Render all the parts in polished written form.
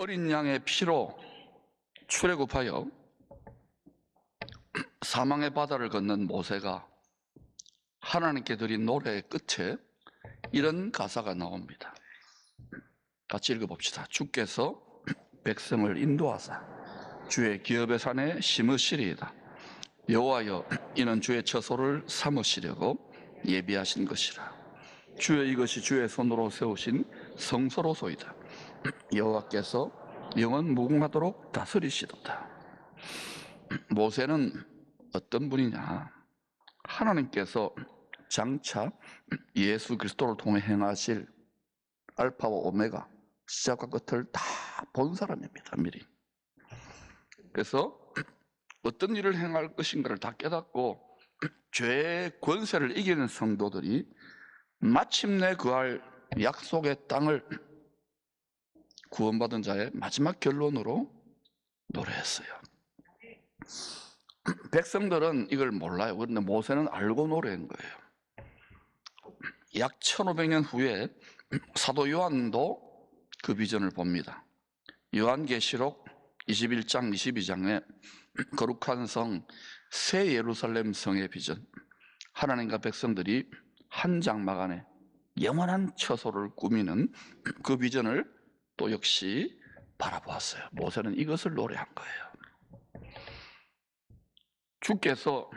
어린 양의 피로 출애굽하여 사망의 바다를 건넌 모세가 하나님께 드린 노래의 끝에 이런 가사가 나옵니다. 같이 읽어봅시다. 주께서 백성을 인도하사 주의 기업의 산에 심으시리이다. 여호와여, 이는 주의 처소를 삼으시려고 예비하신 것이라. 주의 이것이 주의 손으로 세우신 성소로소이다. 여호와께서 영원 무궁하도록 다스리시도다. 모세는 어떤 분이냐? 하나님께서 장차 예수 그리스도를 통해 행하실 알파와 오메가, 시작과 끝을 다 본 사람입니다. 미리. 그래서 어떤 일을 행할 것인가를 다 깨닫고 죄의 권세를 이기는 성도들이 마침내 그할 약속의 땅을 구원받은 자의 마지막 결론으로 노래했어요. 백성들은 이걸 몰라요. 그런데 모세는 알고 노래한 거예요. 약 1500년 후에 사도 요한도 그 비전을 봅니다. 요한계시록 21장 22장에 거룩한 성 새 예루살렘 성의 비전, 하나님과 백성들이 한 장막 안에 영원한 처소를 꾸미는 그 비전을 또 역시 바라보았어요. 모세는 이것을 노래한 거예요. 주께서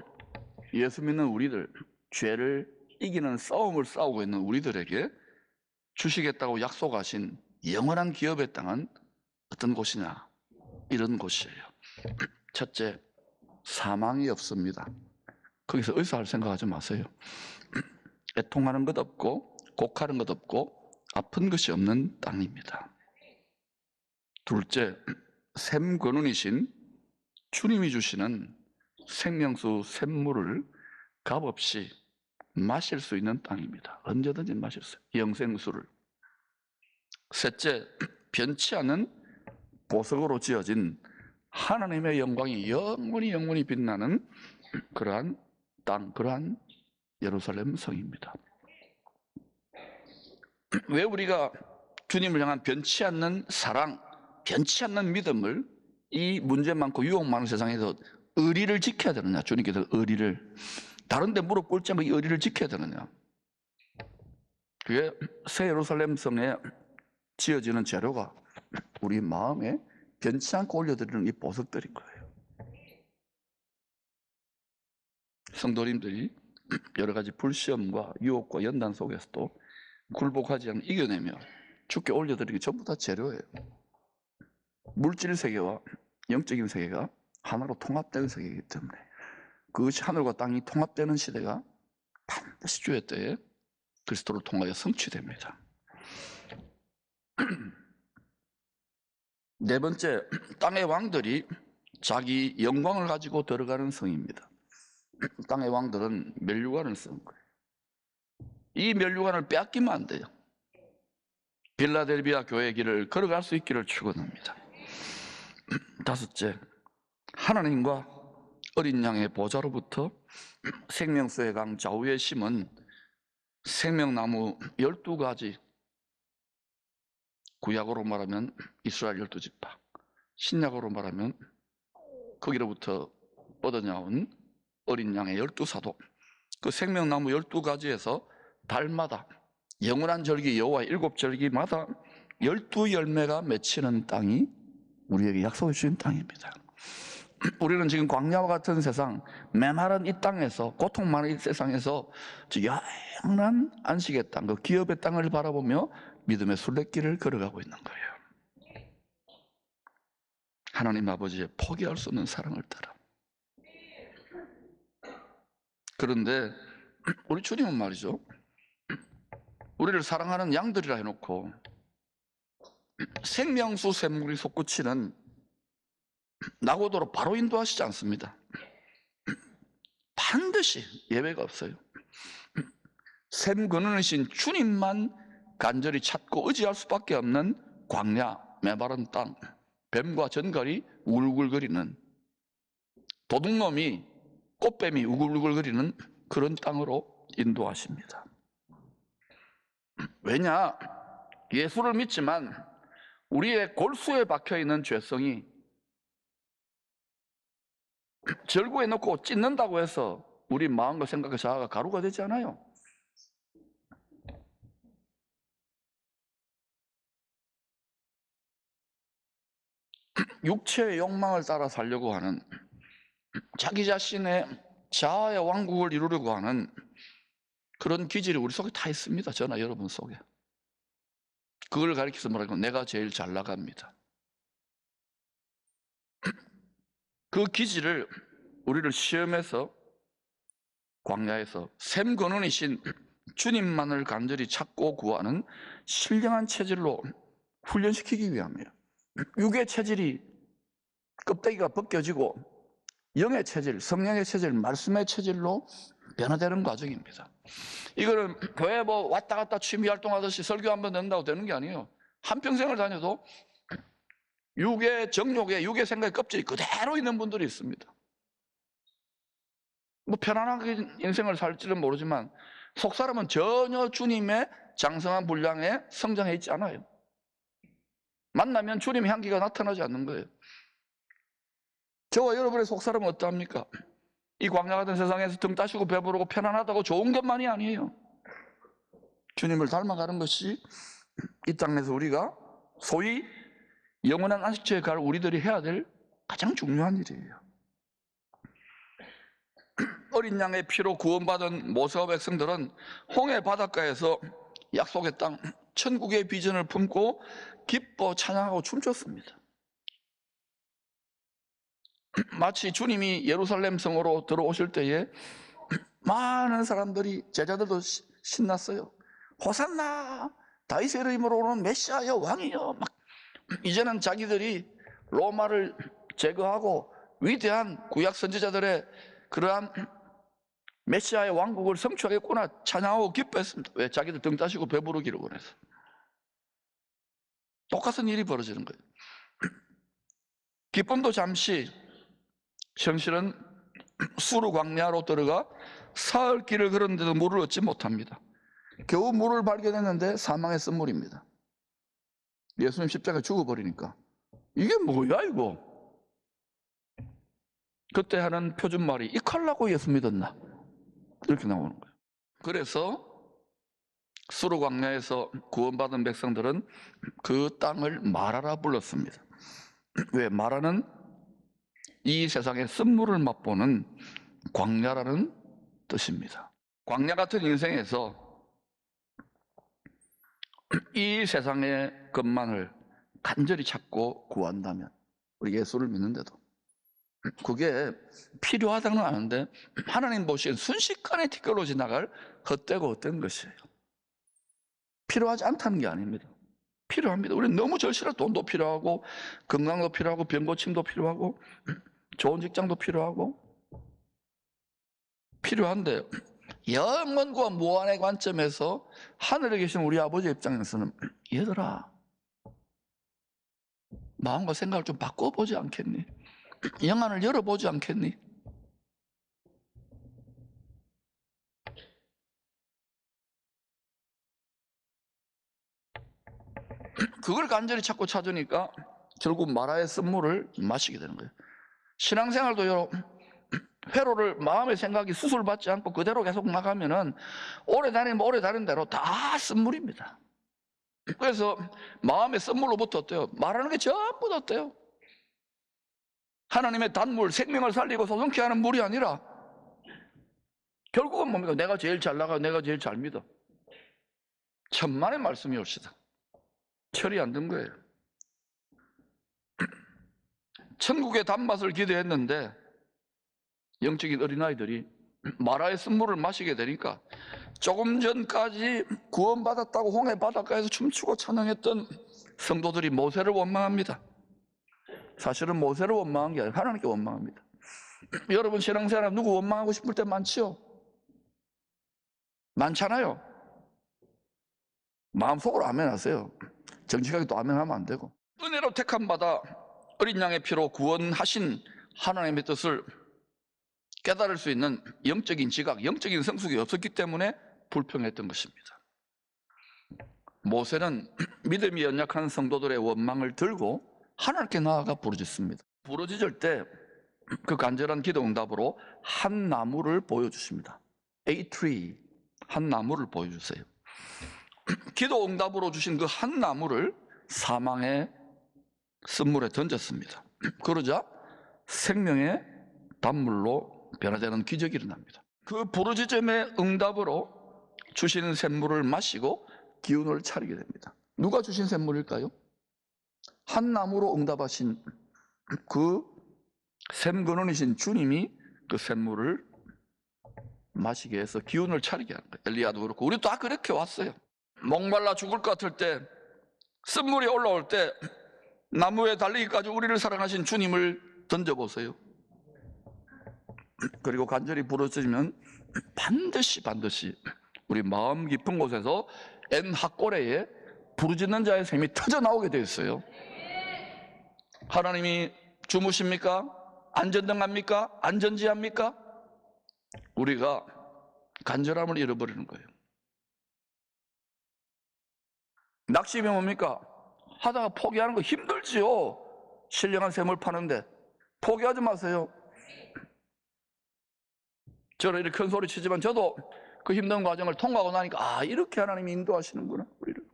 예수 믿는 우리들, 죄를 이기는 싸움을 싸우고 있는 우리들에게 주시겠다고 약속하신 영원한 기업의 땅은 어떤 곳이냐? 이런 곳이에요. 첫째, 사망이 없습니다. 거기서 의사할 생각하지 마세요. 애통하는 것 없고 곡하는 것 없고 아픈 것이 없는 땅입니다. 둘째, 샘 근원이신 주님이 주시는 생명수 샘물을 값없이 마실 수 있는 땅입니다. 언제든지 마실 수 있어요. 영생수를. 셋째, 변치 않은 보석으로 지어진 하나님의 영광이 영원히 빛나는 그러한 땅, 그러한 예루살렘 성입니다. 왜 우리가 주님을 향한 변치 않는 사랑, 변치 않는 믿음을 이 문제 많고 유혹 많은 세상에서 의리를 지켜야 되느냐? 주님께서 의리를. 다른 데 무릎 꿇지 않고 이 의리를 지켜야 되느냐? 그게 새 예루살렘 성에 지어지는 재료가 우리 마음에 변치 않고 올려드리는 이 보석들인 거예요. 성도님들이 여러 가지 불시험과 유혹과 연단 속에서도 굴복하지 않고 이겨내며 주께 올려드리는 게 전부 다 재료예요. 물질 세계와 영적인 세계가 하나로 통합되는 세계이기 때문에 그것이 하늘과 땅이 통합되는 시대가 반드시 주의 때에 그리스도를 통하여 성취됩니다. 네 번째, 땅의 왕들이 자기 영광을 가지고 들어가는 성입니다. 땅의 왕들은 면류관을 쓰는 거예요. 이 면류관을 빼앗기면 안 돼요. 빌라델비아 교회의 길을 걸어갈 수 있기를 축원합니다. 다섯째, 하나님과 어린 양의 보좌로부터 생명수의 강 좌우에 심은 생명나무 12가지, 구약으로 말하면 이스라엘 12지파, 신약으로 말하면 거기로부터 뻗어나온 어린 양의 12사도, 그 생명나무 12가지에서 달마다 영원한 절기 여호와의 7절기마다 12열매가 맺히는 땅이 우리에게 약속해 주신 땅입니다. 우리는 지금 광야와 같은 세상, 메마른 이 땅에서, 고통 많은 이 세상에서 영원한 안식의 땅, 그 기업의 땅을 바라보며 믿음의 순례길을 걸어가고 있는 거예요. 하나님 아버지의 포기할 수 없는 사랑을 따라. 그런데 우리 주님은 말이죠, 우리를 사랑하는 양들이라 해놓고 생명수 샘물이 솟구치는 낙오도로 바로 인도하시지 않습니다. 반드시 예외가 없어요. 샘 근원이신 주님만 간절히 찾고 의지할 수밖에 없는 광야, 메마른 땅, 뱀과 전갈이 우글우글거리는, 도둑놈이, 꽃뱀이 우글우글거리는 그런 땅으로 인도하십니다. 왜냐? 예수를 믿지만 우리의 골수에 박혀있는 죄성이 절구에 넣고 찢는다고 해서 우리 마음과 생각과 자아가 가루가 되지 않아요. 육체의 욕망을 따라 살려고 하는, 자기 자신의 자아의 왕국을 이루려고 하는 그런 기질이 우리 속에 다 있습니다. 저나 여러분 속에. 그걸 가리켜서 뭐라고? 내가 제일 잘 나갑니다. 그 기질을 우리를 시험해서 광야에서 샘 근원이신 주님만을 간절히 찾고 구하는 신령한 체질로 훈련시키기 위함이에요. 육의 체질이 껍데기가 벗겨지고 영의 체질, 성령의 체질, 말씀의 체질로 변화되는 과정입니다. 이거는 교회 뭐 왔다 갔다 취미 활동하듯이 설교 한번 된다고 되는 게 아니에요. 한평생을 다녀도 육의 정욕에, 육의 생각의 껍질이 그대로 있는 분들이 있습니다. 뭐 편안하게 인생을 살지는 모르지만 속사람은 전혀 주님의 장성한 분량에 성장해 있지 않아요. 만나면 주님의 향기가 나타나지 않는 거예요. 저와 여러분의 속사람은 어떠합니까? 이 광야 같은 세상에서 등 따시고 배부르고 편안하다고 좋은 것만이 아니에요. 주님을 닮아가는 것이 이 땅에서 우리가 소위 영원한 안식처에 갈 우리들이 해야 될 가장 중요한 일이에요. 어린 양의 피로 구원받은 모세와 백성들은 홍해 바닷가에서 약속의 땅 천국의 비전을 품고 기뻐 찬양하고 춤췄습니다. 마치 주님이 예루살렘 성으로 들어오실 때에 많은 사람들이, 제자들도 신났어요. 호산나, 다윗의 이름으로 오는 메시아여, 왕이여. 막 이제는 자기들이 로마를 제거하고 위대한 구약 선지자들의 그러한 메시아의 왕국을 성취하겠구나 찬양하고 기뻐했습니다. 왜? 자기들 등 따시고 배부르기를 원해서. 똑같은 일이 벌어지는 거예요. 기쁨도 잠시, 현실은 수르 광야로 들어가 사흘 길을 걸었는데도 물을 얻지 못합니다. 겨우 물을 발견했는데 사망의 쓴물입니다. 예수님 십자가에 죽어버리니까 이게 뭐야 이거? 그때 하는 표준말이 이칼라고 예수 믿었나? 이렇게 나오는 거예요. 그래서 수르 광야에서 구원받은 백성들은 그 땅을 마라라 불렀습니다. 왜? 마라는 이 세상의 쓴물을 맛보는 광야라는 뜻입니다. 광야 같은 인생에서 이 세상의 것만을 간절히 찾고 구한다면, 우리 예수를 믿는데도 그게 필요하다는 아는데 하나님 보시기엔 순식간에 티끌로 지나갈 헛되고 헛된 것이에요. 필요하지 않다는 게 아닙니다. 필요합니다. 우리는 너무 절실한 돈도 필요하고 건강도 필요하고 병고침도 필요하고 좋은 직장도 필요하고 필요한데, 영원과 무한의 관점에서 하늘에 계신 우리 아버지 입장에서는 얘들아, 마음과 생각을 좀 바꿔보지 않겠니? 영안을 열어보지 않겠니? 그걸 간절히 찾으니까 결국 마라의 쓴물을 마시게 되는 거예요. 신앙생활도요, 회로를 마음의 생각이 수술받지 않고 그대로 계속 나가면은 오래 다니는 대로 다 쓴물입니다. 그래서 마음의 쓴물로부터 어때요? 말하는 게 전부 다 어때요? 하나님의 단물, 생명을 살리고 소성케 하는 물이 아니라 결국은 뭡니까? 내가 제일 잘 나가, 내가 제일 잘 믿어. 천만의 말씀이 옵시다. 철이 안 든 거예요. 천국의 단맛을 기대했는데 영적인 어린아이들이 마라의 쓴물을 마시게 되니까 조금 전까지 구원받았다고 홍해 바닷가에서 춤추고 찬양했던 성도들이 모세를 원망합니다. 사실은 모세를 원망한 게 아니라 하나님께 원망합니다. 여러분 신앙생활 누구 원망하고 싶을 때 많지요? 많잖아요. 마음속으로 아멘 하세요. 정직하게 또 아멘 하면 안 되고. 은혜로 택함 받아 어린 양의 피로 구원하신 하나님의 뜻을 깨달을 수 있는 영적인 지각, 영적인 성숙이 없었기 때문에 불평했던 것입니다. 모세는 믿음이 연약한 성도들의 원망을 들고 하나님께 나아가 부르짖습니다. 부르짖을 때 그 간절한 기도 응답으로 한 나무를 보여주십니다. A tree, 한 나무를 보여주세요. 기도 응답으로 주신 그 한 나무를 사망의 쓴물에 던졌습니다. 그러자 생명의 단물로 변화되는 기적이 일어납니다. 그 부르짖음의 응답으로 주시는 샘물을 마시고 기운을 차리게 됩니다. 누가 주신 샘물일까요? 한 나무로 응답하신 그 샘근원이신 주님이 그 샘물을 마시게 해서 기운을 차리게 하는 거예요. 엘리야도 그렇고 우리도 다 그렇게 왔어요. 목말라 죽을 것 같을 때, 쓴물이 올라올 때 나무에 달리기까지 우리를 사랑하신 주님을 던져보세요. 그리고 간절히 부르짖으면 반드시 우리 마음 깊은 곳에서 엔하꼬레에 부르짖는 자의 샘이 터져나오게 되어 있어요. 하나님이 주무십니까? 안전등합니까? 안전지합니까? 우리가 간절함을 잃어버리는 거예요. 낙심이 뭡니까? 하다가 포기하는 거 힘들지요. 신령한 샘을 파는데 포기하지 마세요. 저는 이렇게 큰 소리 치지만 저도 그 힘든 과정을 통과하고 나니까 이렇게 하나님이 인도하시는구나 우리를.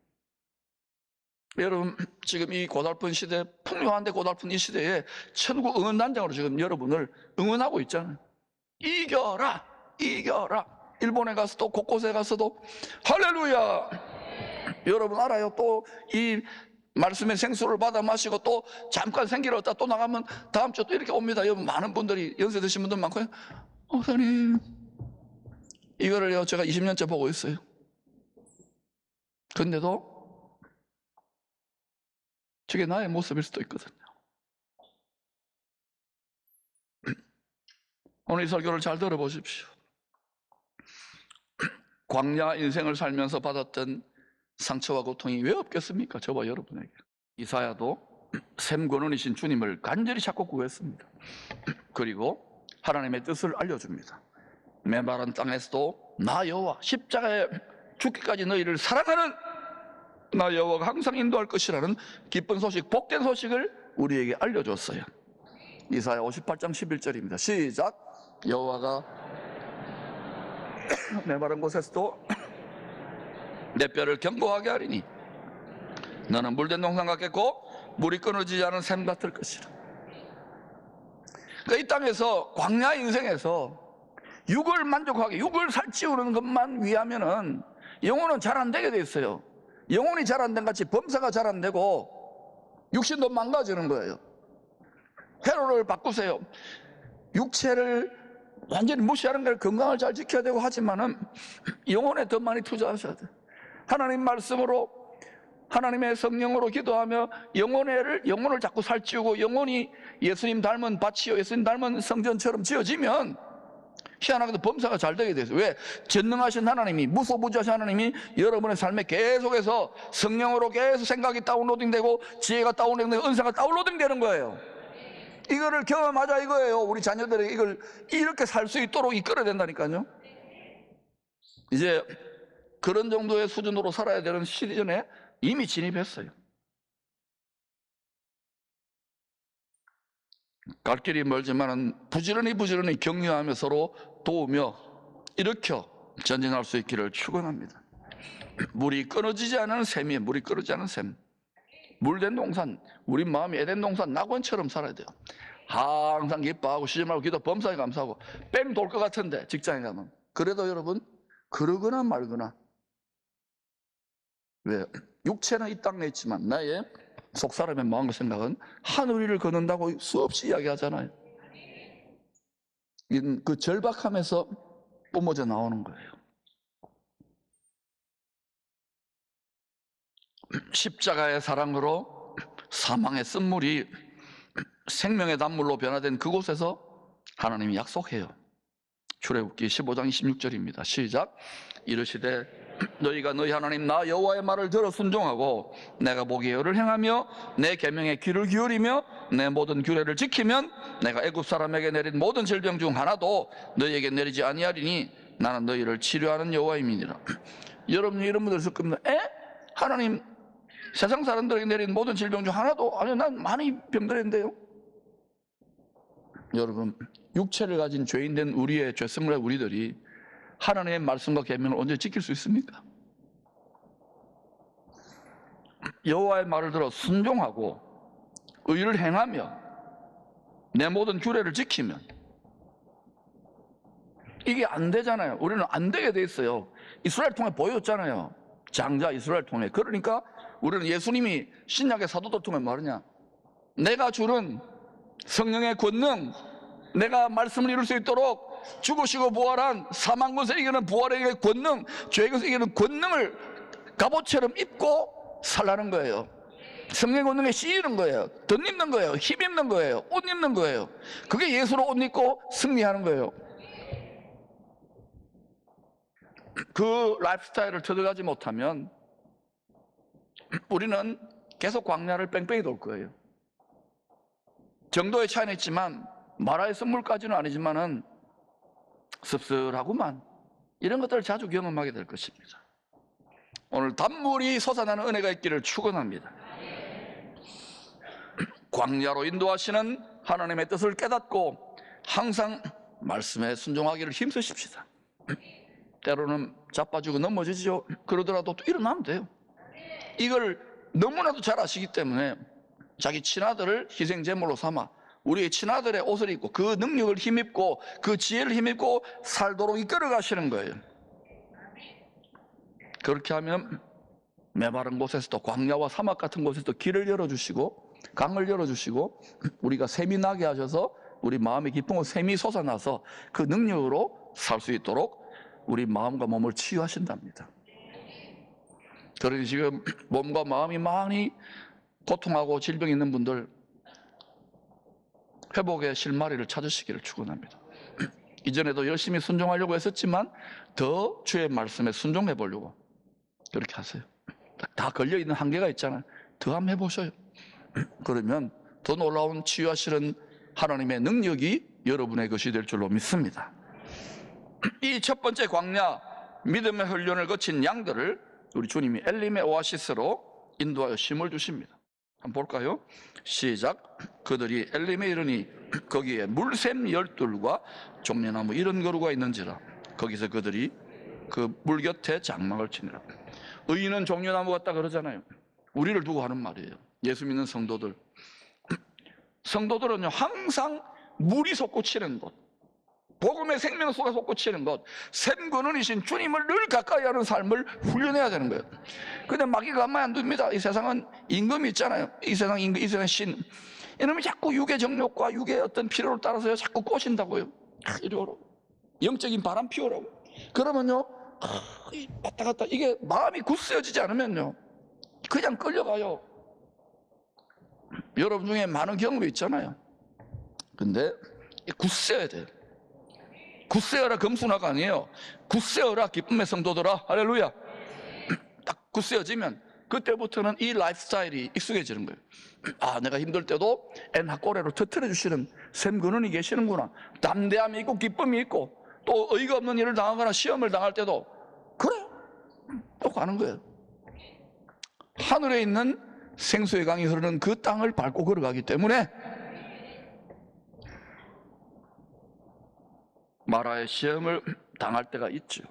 여러분, 지금 이 고달픈 시대, 풍요한데 고달픈 이 시대에 천국 응원단장으로 지금 여러분을 응원하고 있잖아요. 이겨라, 이겨라. 일본에 가서도 곳곳에 가서도 할렐루야. 여러분 알아요? 또 이 말씀의 생수를 받아 마시고 또 잠깐 생기를 얻다 또 나가면 다음 주에 또 이렇게 옵니다. 여러분, 많은 분들이, 연세 드신 분들 많고요. 목사님, 이거를요 제가 20년째 보고 있어요. 근데도 저게 나의 모습일 수도 있거든요. 오늘 이 설교를 잘 들어보십시오. 광야 인생을 살면서 받았던 상처와 고통이 왜 없겠습니까? 저와 여러분에게. 이사야도 샘권원이신 주님을 간절히 찾고 구했습니다. 그리고 하나님의 뜻을 알려줍니다. 메마른 땅에서도 나 여호와, 십자가에 죽기까지 너희를 사랑하는 나 여호와가 항상 인도할 것이라는 기쁜 소식, 복된 소식을 우리에게 알려줬어요. 이사야 58장 11절입니다. 시작. 여호와가 메마른 곳에서도 내 뼈를 견고하게 하리니 너는 물된 동산 같겠고 물이 끊어지지 않은 샘 같을 것이라. 그러니까 이 땅에서 광야 인생에서 육을 만족하게, 육을 살찌우는 것만 위하면은 영혼은 잘 안 되게 돼 있어요. 영혼이 잘 안 된 같이 범사가 잘 안 되고 육신도 망가지는 거예요. 회로를 바꾸세요. 육체를 완전히 무시하는 게 건강을 잘 지켜야 되고 하지만은 영혼에 더 많이 투자하셔야 돼요. 하나님 말씀으로, 하나님의 성령으로 기도하며 영혼을 자꾸 살찌우고 영혼이 예수님 닮은 밭이요 예수님 닮은 성전처럼 지어지면 희한하게도 범사가 잘 되게 돼서. 왜? 전능하신 하나님이, 무소부지하신 하나님이 여러분의 삶에 계속해서 성령으로 계속 생각이 다운로딩되고 지혜가 다운로딩되고 은사가 다운로딩되는 거예요. 이거를 경험하자 이거예요. 우리 자녀들에게 이걸 이렇게 살 수 있도록 이끌어야 된다니까요. 이제 그런 정도의 수준으로 살아야 되는 시즌에 이미 진입했어요. 갈 길이 멀지만은 부지런히 격려하며 서로 도우며 일으켜 전진할 수 있기를 축원합니다. 물이 끊어지지 않은 샘이에요. 물이 끊어지지 않은 샘. 물된 동산, 우리 마음이 에덴 동산 낙원처럼 살아야 돼요. 항상 기뻐하고 쉬지 말고 기도 범사에 감사하고 뺑 돌 것 같은데 직장에 가면. 그래도 여러분 그러거나 말거나. 왜? 육체는 이 땅에 있지만 나의 속사람의 마음과 생각은 하늘 위를 걷는다고 수없이 이야기하잖아요. 그 절박함에서 뿜어져 나오는 거예요. 십자가의 사랑으로 사망의 쓴물이 생명의 단물로 변화된 그곳에서 하나님이 약속해요. 출애굽기 15장 26절입니다. 시작. 이르시되 너희가 너희 하나님 나 여호와의 말을 들어 순종하고 내가 보기에 의를 행하며 내 계명에 귀를 기울이며 내 모든 규례를 지키면 내가 애굽 사람에게 내린 모든 질병 중 하나도 너희에게 내리지 아니하리니 나는 너희를 치료하는 여호와임이니라. 여러분이 이런 분들 있을 겁니다. 하나님 세상 사람들에게 내린 모든 질병 중 하나도 아니요 난 많이 병들었는데요. 여러분, 육체를 가진 죄인된 우리의 죄성을 우리들이 하나님의 말씀과 계명을 언제 지킬 수 있습니까? 여호와의 말을 들어 순종하고 의를 행하며 내 모든 규례를 지키면 이게 안 되잖아요. 우리는 안 되게 돼 있어요. 이스라엘 통해 보였잖아요. 장자 이스라엘 통해. 그러니까 우리는 예수님이 신약의 사도들 통해 말하냐, 내가 주는 성령의 권능, 내가 말씀을 이룰 수 있도록 죽으시고 부활한 사망 것에 이기는 부활의 권능, 죄의 것에 이기는 권능을 갑옷처럼 입고 살라는 거예요. 성령의 권능에 씌이는 거예요. 덧입는 거예요. 힘입는 거예요. 옷 입는 거예요. 그게 예수로 옷 입고 승리하는 거예요. 그 라이프 스타일을 터득하지 못하면 우리는 계속 광야를 뺑뺑이 돌 거예요. 정도의 차이는 있지만 마라의 선물까지는 아니지만은 씁쓸하구만, 이런 것들을 자주 경험하게 될 것입니다. 오늘 단물이 솟아나는 은혜가 있기를 축원합니다. 광야로 인도하시는 하나님의 뜻을 깨닫고 항상 말씀에 순종하기를 힘쓰십시다. 때로는 자빠지고 넘어지죠. 그러더라도 또 일어나면 돼요. 이걸 너무나도 잘 아시기 때문에 자기 친아들을 희생제물로 삼아 우리의 친아들의 옷을 입고 그 능력을 힘입고 그 지혜를 힘입고 살도록 이끌어 가시는 거예요. 그렇게 하면 메마른 곳에서도, 광야와 사막 같은 곳에서도 길을 열어주시고 강을 열어주시고 우리가 샘이 나게 하셔서 우리 마음의 기쁨과 샘이 솟아나서 그 능력으로 살 수 있도록 우리 마음과 몸을 치유하신답니다. 그러니 지금 몸과 마음이 많이 고통하고 질병이 있는 분들, 회복의 실마리를 찾으시기를 축원합니다. 이전에도 열심히 순종하려고 했었지만 더 주의 말씀에 순종해 보려고 그렇게 하세요. 다 걸려있는 한계가 있잖아요. 더 한번 해보셔요. 그러면 더 놀라운 치유하시는 하나님의 능력이 여러분의 것이 될 줄로 믿습니다. 이 첫 번째 광야, 믿음의 훈련을 거친 양들을 우리 주님이 엘림의 오아시스로 인도하여 심을 주십니다. 한번 볼까요? 시작. 그들이 엘림에 이르니 거기에 물샘 12과 종려나무 70그루가 있는지라. 거기서 그들이 그 물 곁에 장막을 치니라. 의인은 종려나무 같다 그러잖아요. 우리를 두고 하는 말이에요. 예수 믿는 성도들, 성도들은요 항상 물이 솟구치는 곳, 복음의 생명수가 솟구치는 것, 샘근원이신 주님을 늘 가까이 하는 삶을 훈련해야 되는 거예요. 근데 마귀가 가만히 안 둡니다. 이 세상은 임금이 있잖아요. 이 세상 임금, 이 세상 신, 이놈이 자꾸 육의 정욕과 육의 어떤 필요를 따라서 자꾸 꼬신다고요. 이리 오라고, 영적인 바람 피우라고. 그러면요 왔다 갔다, 이게 마음이 굳세어지지 않으면요 그냥 끌려가요. 여러분 중에 많은 경험이 있잖아요. 근데 굳세어야 돼요. 굳세어라 금순화가 아니에요. 굳세어라 기쁨의 성도들아, 할렐루야. 딱 굳세어지면 그때부터는 이 라이프 스타일이 익숙해지는 거예요. 아, 내가 힘들 때도 엔하꼬레로 터뜨려 주시는 샘 근원이 계시는구나. 담대함이 있고 기쁨이 있고, 또 의의가 없는 일을 당하거나 시험을 당할 때도 그래, 또 가는 거예요. 하늘에 있는 생수의 강이 흐르는 그 땅을 밟고 걸어가기 때문에 마라의 시험을 당할 때가 있죠.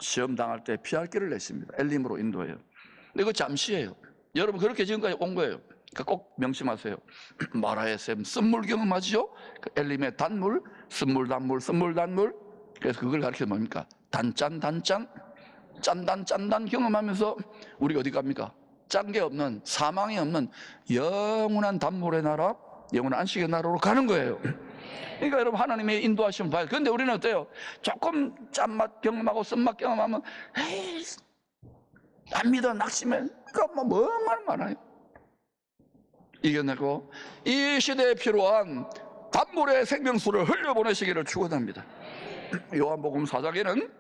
시험 당할 때 피할 길을 내십니다. 엘림으로 인도해요. 근데 이거 잠시예요. 여러분 그렇게 지금까지 온 거예요. 그러니까 꼭 명심하세요. 마라의 샘, 쓴물 경험하지요? 엘림의 단물, 쓴물 단물, 쓴물 단물. 그래서 그걸 가르치는 뭡니까? 단짠 단짠, 짠단 짠단 경험하면서 우리가 어디 갑니까? 짠 게 없는, 사망이 없는 영원한 단물의 나라, 영원한 안식의 나라로 가는 거예요. 그러니까 여러분 하나님의 인도하시면 봐요. 그런데 우리는 어때요? 조금 짠맛 경험하고 쓴맛 경험하면 에이 안 믿어, 낙심해. 그러니까 뭐 얼마나 많아요. 이겨내고 이 시대에 필요한 단물의 생명수를 흘려보내시기를 축원합니다. 요한복음 4장에는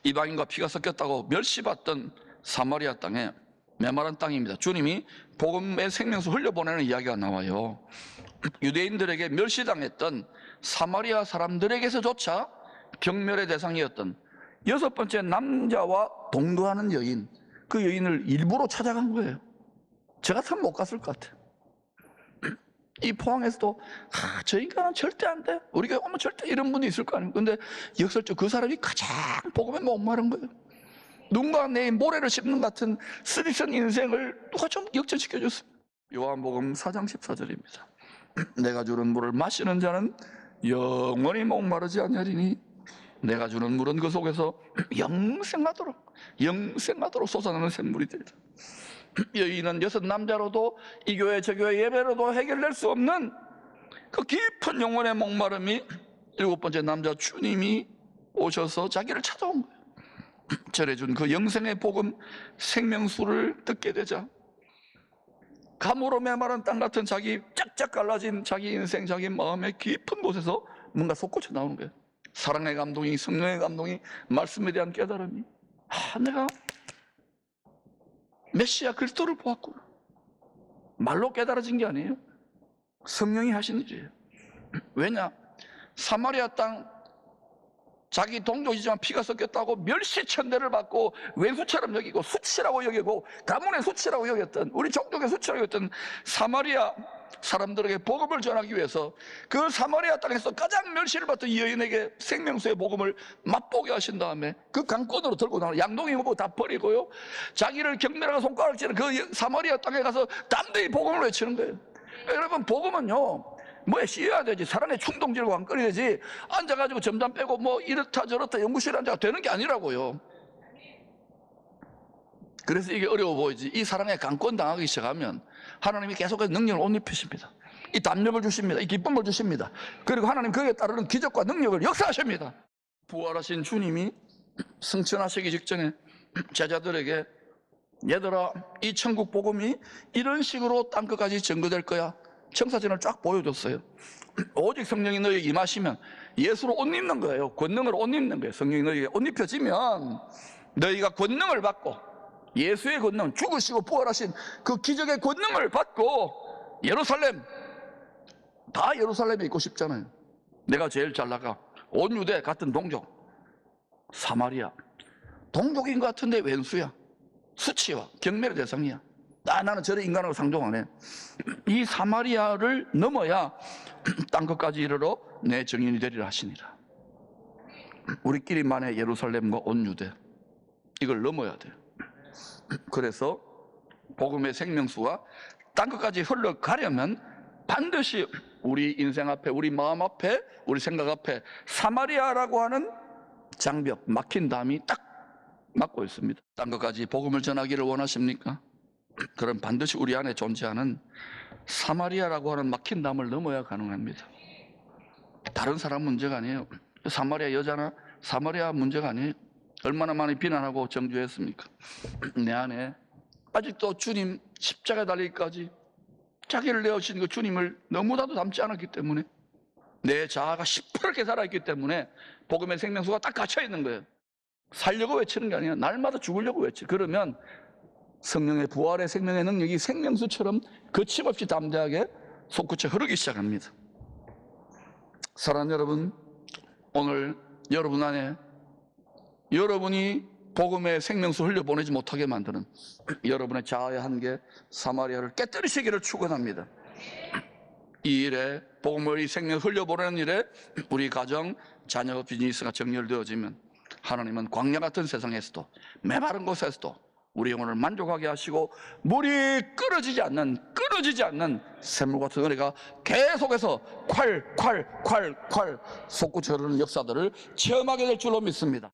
이방인과 피가 섞였다고 멸시받던 사마리아 땅에 메마른 땅입니다. 주님이 복음의 생명수 흘려보내는 이야기가 나와요. 유대인들에게 멸시당했던 사마리아 사람들에게서조차 경멸의 대상이었던 6번째 남자와 동거하는 여인, 그 여인을 일부러 찾아간 거예요. 저 같으면 못 갔을 것 같아요. 이 포항에서도 저 인간은 절대 안 돼, 우리 교회 오면 절대, 이런 분이 있을 거 아닙니까? 근데 역설적 그 사람이 가장 복음에 목마른 거예요. 누군가 내 모래를 씹는 같은 쓰디쓴 인생을 누가 좀 역전시켜줬습니다. 요한복음 4장 14절입니다. 내가 주는 물을 마시는 자는 영원히 목마르지 않으리니 내가 주는 물은 그 속에서 영생하도록 솟아나는 샘물이 되리라. 여인은 여섯 남자로도 이 교회 저 교회 예배로도 해결될 수 없는 그 깊은 영혼의 목마름이 일곱 번째 남자 주님이 오셔서 자기를 찾아온 거예요. 전해준 그 영생의 복음 생명수를 듣게 되자 감으로 메마른 땅 같은 자기 짝짝 갈라진 자기 인생, 자기 마음의 깊은 곳에서 뭔가 솟구쳐 나오는 거예요. 사랑의 감동이, 성령의 감동이, 말씀에 대한 깨달음이, 내가 메시아 그리스도를 보았구나. 말로 깨달아진 게 아니에요. 성령이 하신 일이에요. 왜냐? 사마리아 땅 자기 동족이지만 피가 섞였다고 멸시천대를 받고 왼수처럼 여기고 수치라고 여기고 가문의 수치라고 여겼던, 우리 종족의 수치라고 여겼던 사마리아 사람들에게 복음을 전하기 위해서 그 사마리아 땅에서 가장 멸시를 받던 이 여인에게 생명수의 복음을 맛보게 하신 다음에 그 강권으로 들고 나와 양동이 뭐 다 버리고요, 자기를 경멸하고 손가락질하는 그 사마리아 땅에 가서 담대히 복음을 외치는 거예요. 여러분, 복음은요 뭐에 씌어야 되지, 사랑의 충동질과 안건이 되지, 앉아가지고 점담 빼고 뭐 이렇다 저렇다 연구실에 앉아가 되는 게 아니라고요. 그래서 이게 어려워 보이지. 이 사랑에 강권 당하기 시작하면 하나님이 계속해서 능력을 옷 입히십니다. 이 담력을 주십니다. 이 기쁨을 주십니다. 그리고 하나님 거기에 따르는 기적과 능력을 역사하십니다. 부활하신 주님이 승천하시기 직전에 제자들에게, 얘들아, 이 천국 복음이 이런 식으로 땅끝까지 전거될 거야. 청사진을 쫙 보여줬어요. 오직 성령이 너희에게 임하시면, 예수로 옷 입는 거예요. 권능으로 옷 입는 거예요. 성령이 너희에게 옷 입혀지면 너희가 권능을 받고, 예수의 권능, 죽으시고 부활하신 그 기적의 권능을 받고, 예루살렘, 다 예루살렘에 있고 싶잖아요. 내가 제일 잘 나가. 온 유대 같은 동족, 사마리아 동족인 것 같은데 왼수야, 수치와 경멸의 대상이야. 나는 저런 인간하고 상종 안 해. 이 사마리아를 넘어야 땅끝까지 이르러 내 증인이 되리라 하시니라. 우리끼리만의 예루살렘과 온 유대, 이걸 넘어야 돼요. 그래서 복음의 생명수가 땅끝까지 흘러가려면 반드시 우리 인생 앞에, 우리 마음 앞에, 우리 생각 앞에 사마리아라고 하는 장벽, 막힌 담이 딱 막고 있습니다. 땅끝까지 복음을 전하기를 원하십니까? 그럼 반드시 우리 안에 존재하는 사마리아라고 하는 막힌 담을 넘어야 가능합니다. 다른 사람 문제가 아니에요. 사마리아 여자나 사마리아 문제가 아니에요. 얼마나 많이 비난하고 정죄했습니까? 내 안에 아직도 주님 십자가에 달리기까지 자기를 내어주신 그 주님을 너무나도 닮지 않았기 때문에, 내 자아가 시퍼렇게 살아있기 때문에 복음의 생명수가 딱 갇혀 있는 거예요. 살려고 외치는 게 아니라 날마다 죽으려고 외치. 그러면 성령의 부활의 생명의 능력이 생명수처럼 거침없이 담대하게 솟구쳐 흐르기 시작합니다. 사랑하는 여러분, 오늘 여러분 안에 여러분이 복음의 생명수 흘려보내지 못하게 만드는 여러분의 자아의 한계 사마리아를 깨뜨리시기를 축원합니다. 이 일에, 복음의 생명 흘려보내는 일에 우리 가정, 자녀, 비즈니스가 정렬되어지면 하나님은 광야 같은 세상에서도, 메마른 곳에서도 우리 영혼을 만족하게 하시고 물이 끊어지지 않는 샘물 같은 은혜가 계속해서 콸 솟구쳐 흐르는 역사들을 체험하게 될 줄로 믿습니다.